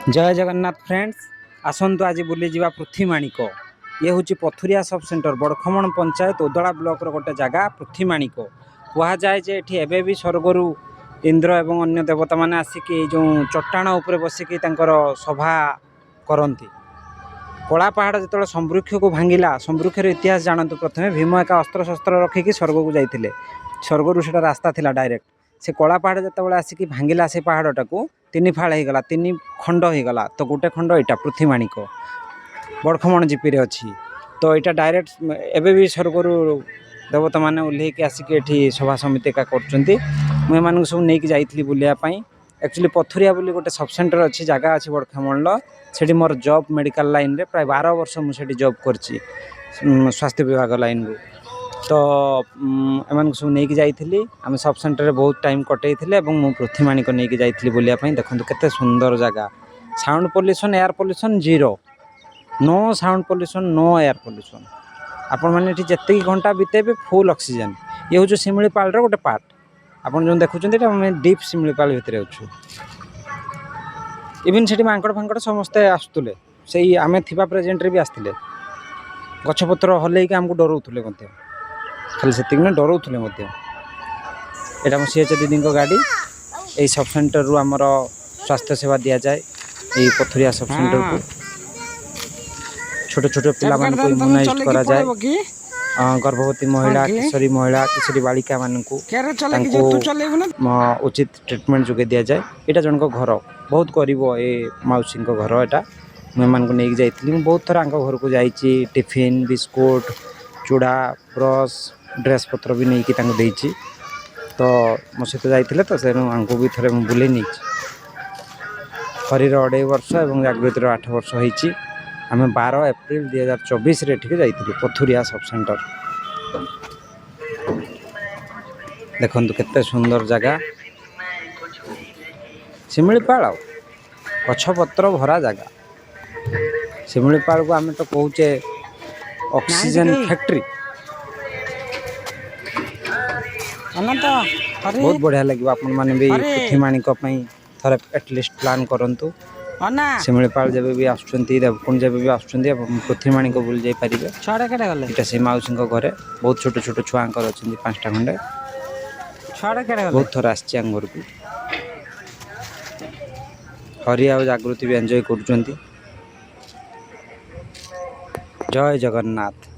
जय जगन्नाथ फ्रेंड्स आसतु आज बुली जा पृथ्वीमाणिक ये हूँ Pathuria sub centre बड़खमण panchayat उदला block गोटे जगह पृथ्वीमाणिक कह जाए जे एबे भी स्वर्गरु इंद्र एवं अन्य देवता मैंने आसिक जो चट्टाण उपर बसिकी सभा करती कला पहाड़ जो संवृक्ष को भांगिला संवृक्षर इतिहास जानतु प्रथमे भीम एका अस्त्र शस्त्र रखिकी स्वर्ग को जाते स्वर्गर से रास्ता थिला डायरेक्ट से कला पहाड़ जो आसिक भांगिला से पहाड़टा को तीन फाड़ होगला तीन खंड होगला तो गोटे खंड यहाँ पृथ्वीमाणिक बड़खमण जीपी रे अच्छी तो यहाँ डायरेक्ट एवं भी स्वर्गर देवता मैंने ओह्लैक आसिक ये सभा समिति का कर सब नहीं जाइली बुलायापाई एक्चुअली पथुरिया बोली गोटे सब सेंटर अच्छी जगह अच्छी बड़खमण से मोर जॉब मेडिकल लाइन रे प्राय 12 वर्ष मुझे जॉब कर स्वास्थ्य विभाग लाइन रू तो एम सब नहीं जाइली आम सब सेंटर में बहुत टाइम कटई मु पृथ्वीमाणिक नहीं जाइली बुलायापाई देखो केते सुंदर जगह sound pollution air pollution zero no sound pollution no air pollution आपण मैंने जितकी घंटा बितेबे फुल ऑक्सीजन ये हूँ शिमिलीपाल गोटे पार्ट आपन जो देखुं डीप शिमिलीपाल भितर अच्छु इवन से मांकड़ फांकड़ समस्ते आसुले से आम थी प्रेजेंट भी आसते गछपत्र हल्लैक आमको डराऊे खाली से डराऊे यहाँ मो सीएच दीदी गाड़ी यही सब सेंटर रु आमर स्वास्थ्य सेवा दि जाए ये पथुरिया सब सेंटर को छोटे छोटे पिला इम्यूनाइज करा जाए गर्भवती महिला किशोरी महिला किशोरी बालिका मानू उचित ट्रिटमेंट जोगे दि जाए यहाँ जन घर बहुत गरीब ये मौसी घर यहाँ मुझे नहीं जाइली बहुत थर घर को जाइए टिफिन बिस्कुट चूड़ा ब्रश ड्रेस पत्र भी नहीं देती तो मो सहित जाइए तो से भी थे बुले नहीं हरीर 2.5 वर्ष और जागृतिर 8 वर्ष होती आम 12 एप्रिल 2024 जाइए पथुरिया सब सेंटर देखु केते सुंदर जगह शिमिलीपाल गछपत्र भरा जगह शिमिलीपाल को आम तो कहचे ऑक्सीजन फैक्ट्री बहुत बढ़िया लगे आपण मैंने भी पृथ्वीमाणिक थोड़े एटलिस्ट प्लान करूँ शिमिलीपाल जब भी आसुँच जब भी आसुँच पृथ्वीमाणिक बुली जापारे से मौसी घरे बहुत छोट छोट छुआ अच्छे 5टा खंडे बहुत थर आसी घर को हरि आ जागृति भी एंजॉय कर जय जगन्नाथ।